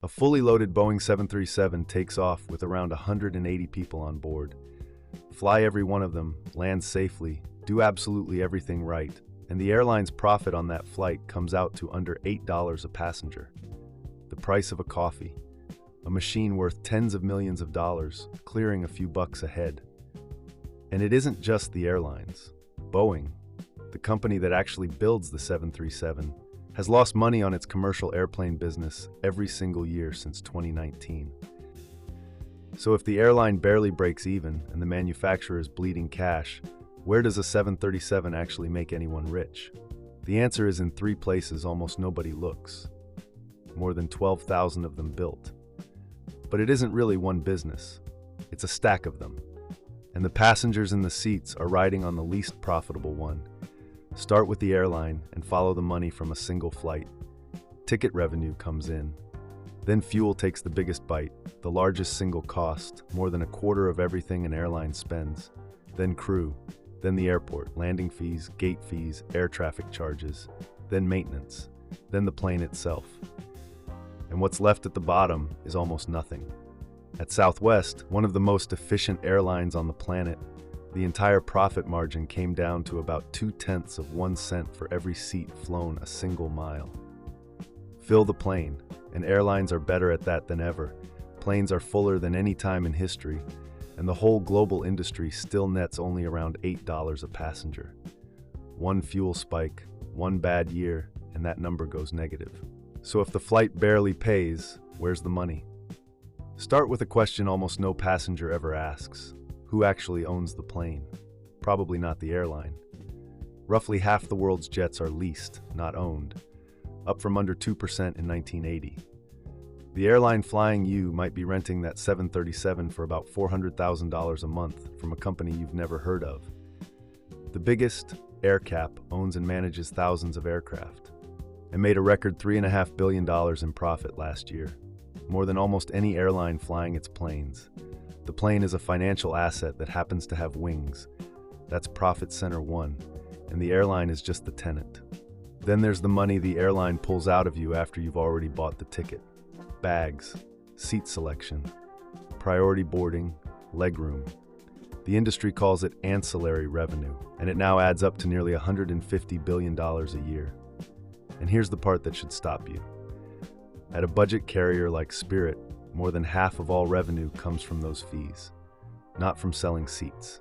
A fully loaded Boeing 737 takes off with around 180 people on board. Fly every one of them, land safely, do absolutely everything right, and the airline's profit on that flight comes out to under $8 a passenger. The price of a coffee. A machine worth tens of millions of dollars, clearing a few bucks ahead. And it isn't just the airlines. Boeing, the company that actually builds the 737, has lost money on its commercial airplane business every single year since 2019. So if the airline barely breaks even and the manufacturer is bleeding cash, where does a 737 actually make anyone rich? The answer is in three places almost nobody looks. More than 12,000 of them built. But it isn't really one business. It's a stack of them. And the passengers in the seats are riding on the least profitable one. Start with the airline and follow the money from a single flight. Ticket revenue comes in. Then fuel takes the biggest bite, the largest single cost, more than a quarter of everything an airline spends. Then crew, then the airport, landing fees, gate fees, air traffic charges, then maintenance, then the plane itself. And what's left at the bottom is almost nothing. At Southwest, one of the most efficient airlines on the planet, the entire profit margin came down to about 0.2 cents for every seat flown a single mile. Fill the plane, and airlines are better at that than ever. Planes are fuller than any time in history, and the whole global industry still nets only around $8 a passenger. One fuel spike, one bad year, and that number goes negative. So if the flight barely pays, where's the money? Start with a question almost no passenger ever asks. Who actually owns the plane? Probably not the airline. Roughly half the world's jets are leased, not owned, up from under 2% in 1980. The airline flying you might be renting that 737 for about $400,000 a month from a company you've never heard of. The biggest, AerCap, owns and manages thousands of aircraft and made a record $3.5 billion in profit last year, more than almost any airline flying its planes. The plane is a financial asset that happens to have wings. That's profit center one, and the airline is just the tenant. Then there's the money the airline pulls out of you after you've already bought the ticket. Bags, seat selection, priority boarding, legroom. The industry calls it ancillary revenue, and it now adds up to nearly $150 billion a year. And here's the part that should stop you. At a budget carrier like Spirit, more than half of all revenue comes from those fees, not from selling seats.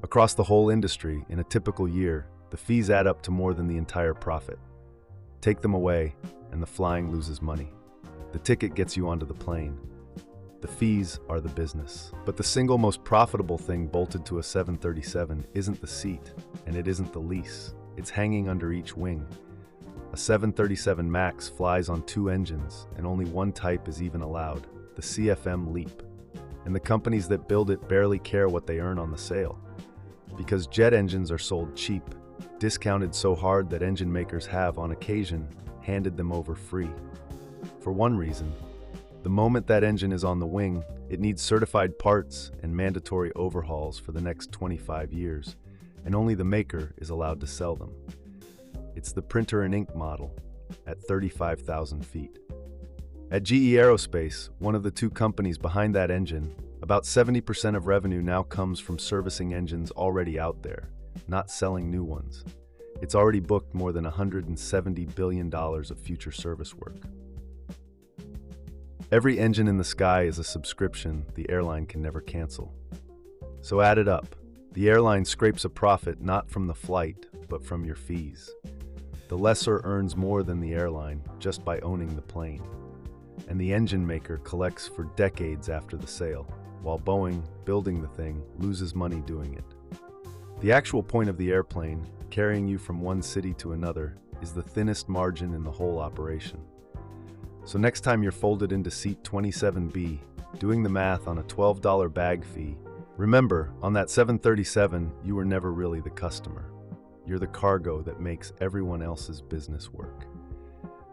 Across the whole industry, in a typical year, the fees add up to more than the entire profit. Take them away, and the flying loses money. The ticket gets you onto the plane. The fees are the business. But the single most profitable thing bolted to a 737 isn't the seat, and it isn't the lease. It's hanging under each wing. A 737 MAX flies on two engines, and only one type is even allowed, the CFM LEAP. And the companies that build it barely care what they earn on the sale. Because jet engines are sold cheap, discounted so hard that engine makers have, on occasion, handed them over free. For one reason, the moment that engine is on the wing, it needs certified parts and mandatory overhauls for the next 25 years, and only the maker is allowed to sell them. It's the printer and ink model at 35,000 feet. At GE Aerospace, one of the two companies behind that engine, about 70% of revenue now comes from servicing engines already out there, not selling new ones. It's already booked more than $170 billion of future service work. Every engine in the sky is a subscription the airline can never cancel. So add it up. The airline scrapes a profit not from the flight, but from your fees. The lessor earns more than the airline just by owning the plane. And the engine maker collects for decades after the sale, while Boeing, building the thing, loses money doing it. The actual point of the airplane, carrying you from one city to another, is the thinnest margin in the whole operation. So next time you're folded into seat 27B, doing the math on a $12 bag fee, remember, on that 737, you were never really the customer. You're the cargo that makes everyone else's business work.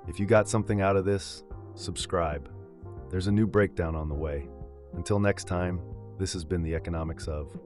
If you got something out of this, subscribe. There's a new breakdown on the way. Until next time, this has been The Economics of.